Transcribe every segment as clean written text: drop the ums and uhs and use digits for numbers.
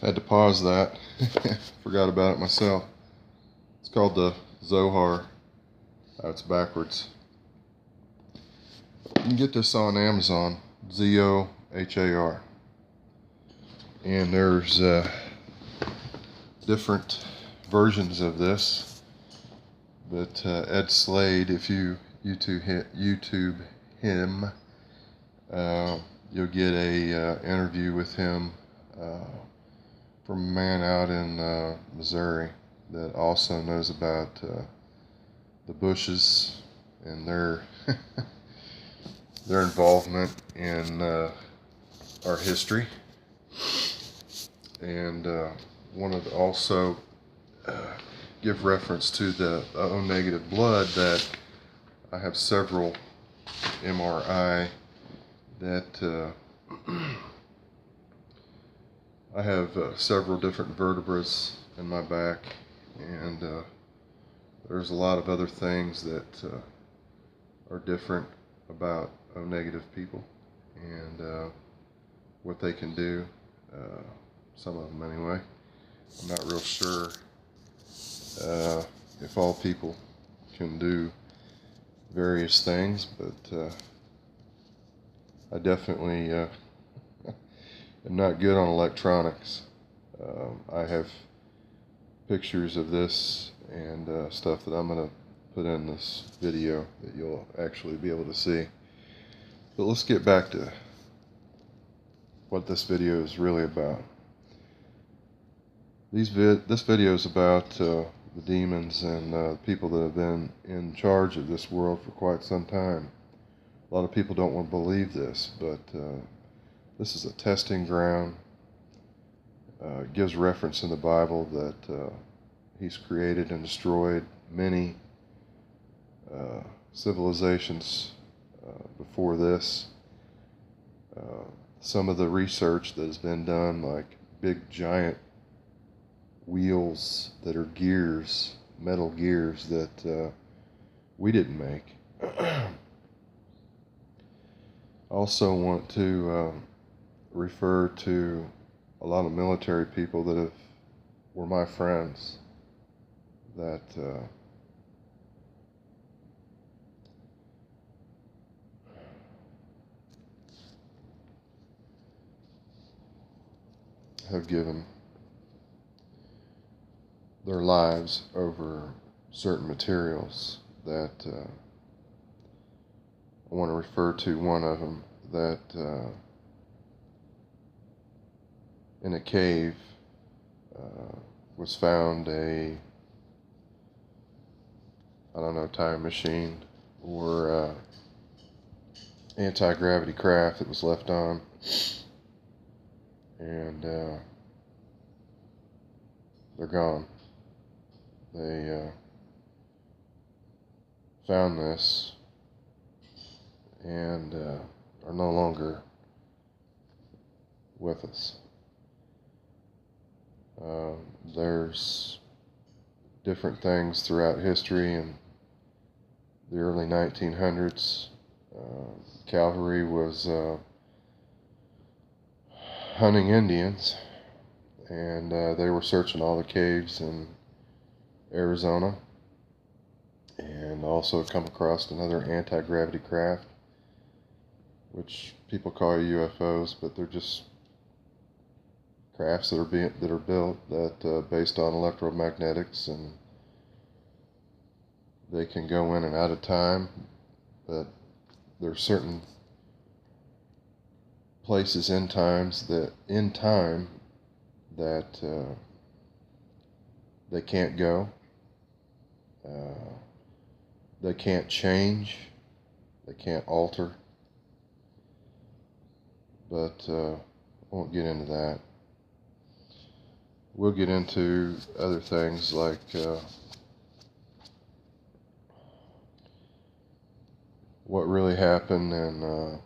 Had to pause that. Forgot about it myself. It's called the Zohar. It's backwards. You can get this on Amazon. Zohar. And there's different versions of this. But Ed Slade, if you YouTube him, you'll get a interview with him from a man out in Missouri that also knows about the Bushes and their their involvement in our history, and wanted to also give reference to the O negative blood, that I have several MRI that I have several different vertebrae in my back, and there's a lot of other things that are different about O negative people and what they can do. Some of them anyway. I'm not real sure if all people can do various things, but I definitely am not good on electronics. I have pictures of this and stuff that I'm going to put in this video that you'll actually be able to see. But let's get back to what this video is really about. This video is about the demons and people that have been in charge of this world for quite some time. A lot of people don't want to believe this, but this is a testing ground. It gives reference in the Bible that he's created and destroyed many civilizations before this. Some of the research that has been done, like big giant wheels that are gears, metal gears that we didn't make. I also want to refer to a lot of military people that were my friends that have given their lives over certain materials. That I want to refer to one of them that in a cave was found a, I don't know, time machine or anti-gravity craft that was left on, and they're gone. They found this and are no longer with us. There's different things throughout history. In the early 1900s, cavalry was hunting Indians, and they were searching all the caves in Arizona, and also come across another anti-gravity craft, which people call UFOs, but they're just crafts that are built that based on electromagnetics, and they can go in and out of time, but there's certain places in time that they can't go. They can't change. They can't alter. But I won't get into that. We'll get into other things like what really happened, and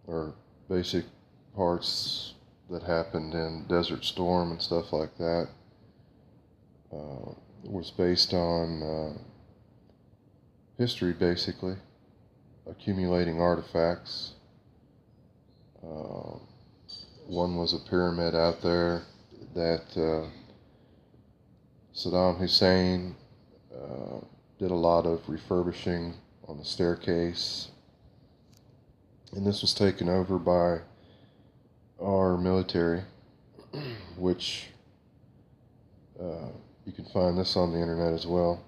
or basic parts that happened in Desert Storm and stuff like that. Was based on history, basically, accumulating artifacts. One was a pyramid out there that Saddam Hussein did a lot of refurbishing on the staircase, and this was taken over by our military, which you can find this on the internet as well,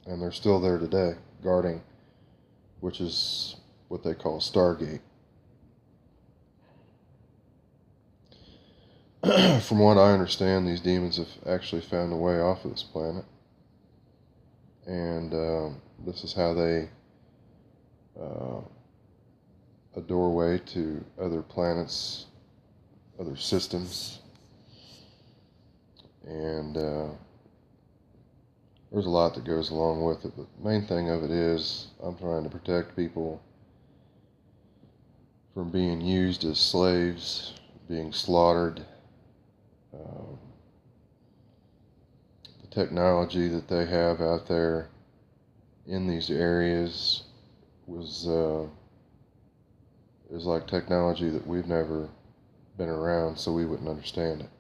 and they're still there today guarding, which is what they call Stargate. From what I understand, these demons have actually found a way off of this planet, and this is how they a doorway to other planets, other systems, and there's a lot that goes along with it, but the main thing of it is I'm trying to protect people from being used as slaves, being slaughtered. The technology that they have out there in these areas is like technology that we've never been around, so we wouldn't understand it.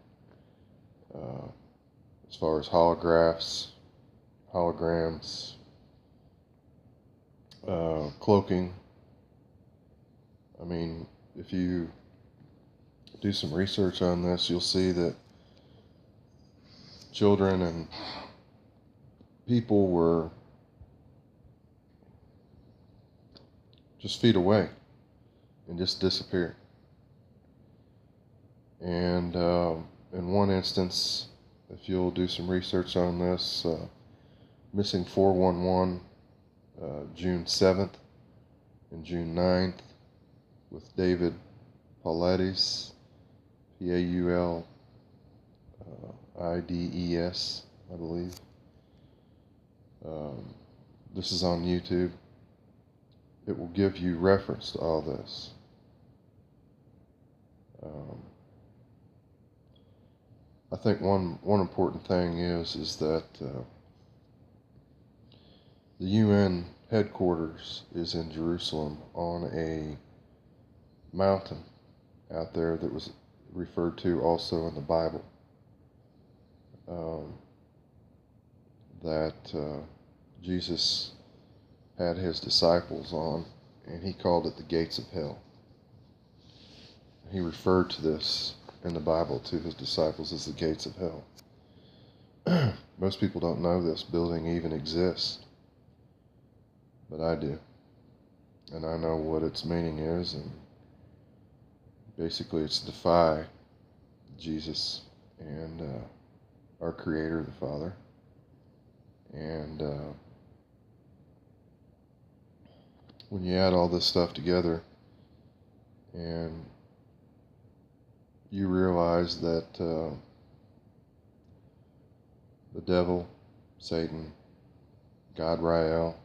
As far as holograms, cloaking. I mean, if you do some research on this, you'll see that children and people were just feet away and just disappeared. And in one instance, if you'll do some research on this, missing 411, June 7th and June 9th, with David Paulides, Paulides, I believe. This is on YouTube. It will give you reference to all this. I think one important thing is that the UN headquarters is in Jerusalem on a mountain out there that was referred to also in the Bible. That Jesus had his disciples on, and he called it the gates of hell. He referred to this in the Bible to his disciples as the gates of hell. Most people don't know this building even exists, but I do, and I know what its meaning is, and basically it's to defy Jesus and our Creator, the Father. And when you add all this stuff together and you realize that the devil, Satan, God Rael,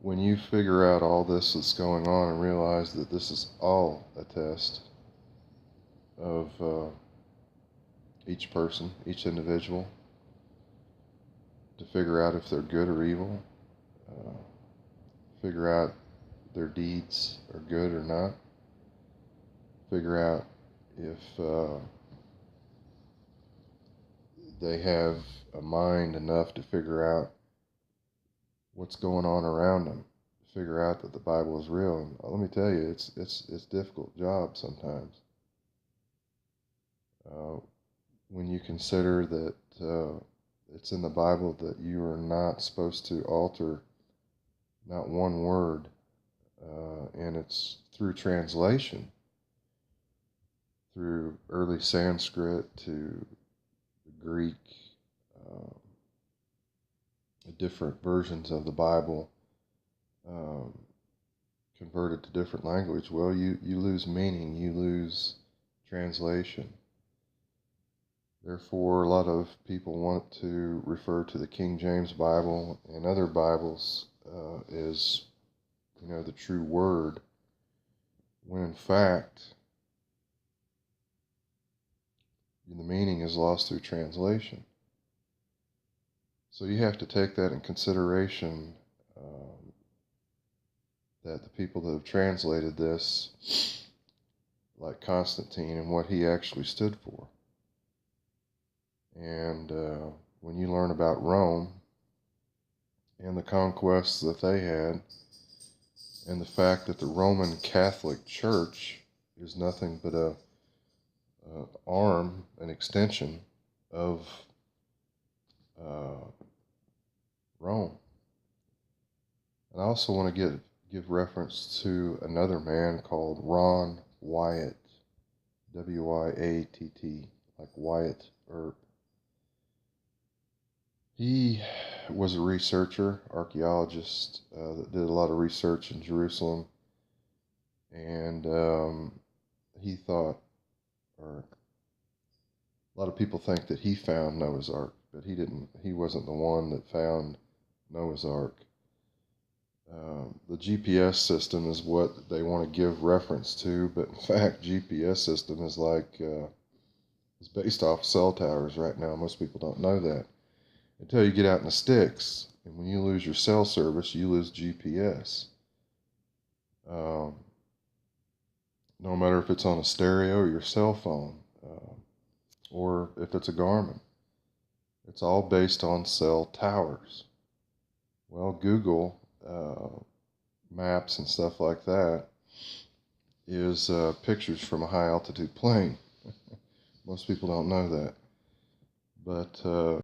when you figure out all this that's going on and realize that this is all a test of each person, each individual, to figure out if they're good or evil, figure out their deeds are good or not, figure out if they have a mind enough to figure out what's going on around them, figure out that the Bible is real. And let me tell you, it's a difficult job sometimes. When you consider that it's in the Bible that you are not supposed to alter not one word, and it's through translation, through early Sanskrit to Greek, different versions of the Bible, converted to different language. Well, you lose meaning, you lose translation. Therefore, a lot of people want to refer to the King James Bible and other Bibles as, the true word, when in fact, the meaning is lost through translation. So you have to take that in consideration, that the people that have translated this, like Constantine and what he actually stood for. And when you learn about Rome and the conquests that they had, and the fact that the Roman Catholic Church is nothing but a arm, an extension of Rome. And I also want to give reference to another man called Ron Wyatt, W-Y-A-T-T, like Wyatt Earp. He was a researcher, archaeologist that did a lot of research in Jerusalem, and he thought, or a lot of people think that he found Noah's Ark, but he didn't. He wasn't the one that found Noah's Ark. The GPS system is what they want to give reference to, but in fact, GPS system is is based off cell towers right now. Most people don't know that until you get out in the sticks, and when you lose your cell service, you lose GPS. No matter if it's on a stereo or your cell phone, or if it's a Garmin, it's all based on cell towers. Well, Google Maps and stuff like that is pictures from a high altitude plane. Most people don't know that, but